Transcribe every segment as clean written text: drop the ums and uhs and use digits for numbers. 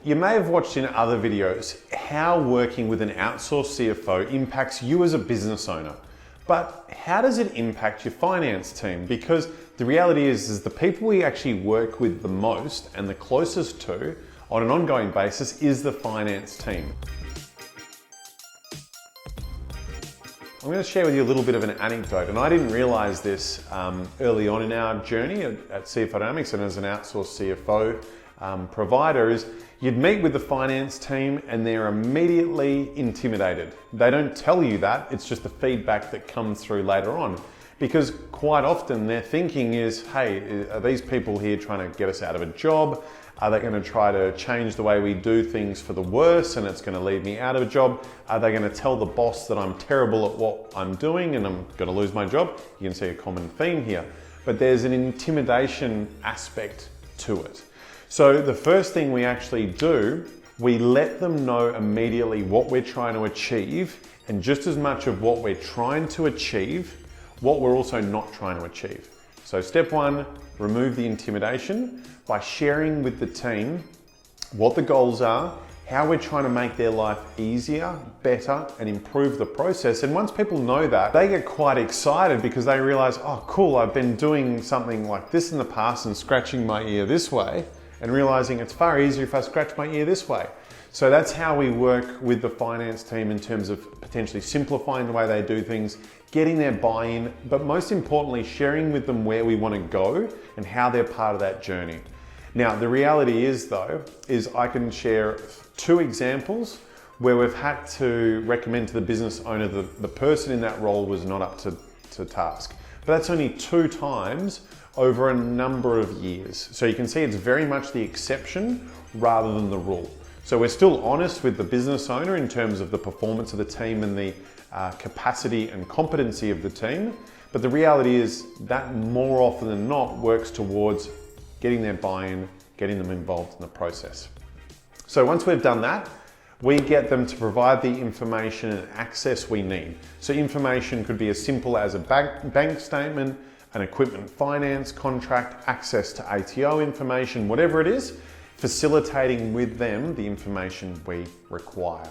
You may have watched in other videos how working with an outsourced CFO impacts you as a business owner. But how does it impact your finance team? Because the reality is the people we actually work with the most and the closest to on an ongoing basis is the finance team. I'm going to share with you a little bit of an anecdote, and I didn't realize this early on in our journey at CFO Dynamics and as an outsourced CFO provider is you'd meet with the finance team and they're immediately intimidated. They don't tell you that, it's just the feedback that comes through later on. Because quite often their thinking is, hey, are these people here trying to get us out of a job? Are they going to try to change the way we do things for the worse and it's going to leave me out of a job? Are they going to tell the boss that I'm terrible at what I'm doing and I'm going to lose my job? You can see a common theme here. But there's an intimidation aspect to it. So the first thing we actually do, we let them know immediately what we're trying to achieve, and just as much of what we're trying to achieve, what we're also not trying to achieve. So step one, remove the intimidation by sharing with the team what the goals are, how we're trying to make their life easier, better, and improve the process. And once people know that, they get quite excited because they realize, oh cool, I've been doing something like this in the past and scratching my ear this way, and realizing it's far easier if I scratch my ear this way. So that's how we work with the finance team in terms of potentially simplifying the way they do things, getting their buy-in, but most importantly, sharing with them where we want to go and how they're part of that journey. Now, the reality is though, is I can share two examples where we've had to recommend to the business owner that the person in that role was not up to task. But that's only 2 times over a number of years. So you can see it's very much the exception rather than the rule. So we're still honest with the business owner in terms of the performance of the team and the capacity and competency of the team. But the reality is that more often than not works towards getting their buy-in, getting them involved in the process. So once we've done that, we get them to provide the information and access we need. So information could be as simple as a bank statement, an equipment finance contract, access to ATO information, whatever it is, facilitating with them the information we require.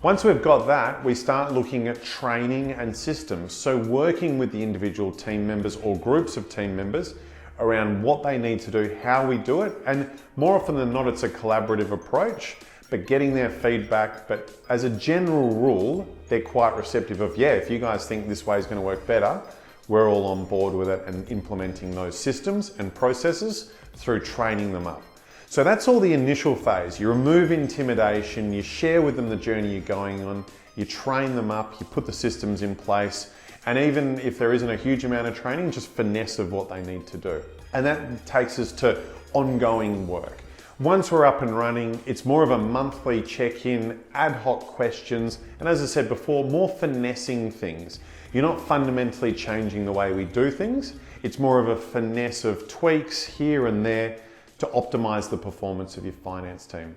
Once we've got that, we start looking at training and systems. So working with the individual team members or groups of team members around what they need to do, how we do it, and more often than not, it's a collaborative approach, but getting their feedback. But as a general rule, they're quite receptive of, yeah, if you guys think this way is going to work better, we're all on board with it and implementing those systems and processes through training them up. So that's all the initial phase. You remove intimidation, you share with them the journey you're going on, you train them up, you put the systems in place, and even if there isn't a huge amount of training, just finesse of what they need to do. And that takes us to ongoing work. Once we're up and running, it's more of a monthly check-in, ad hoc questions, and as I said before, more finessing things. You're not fundamentally changing the way we do things. It's more of a finesse of tweaks here and there to optimize the performance of your finance team.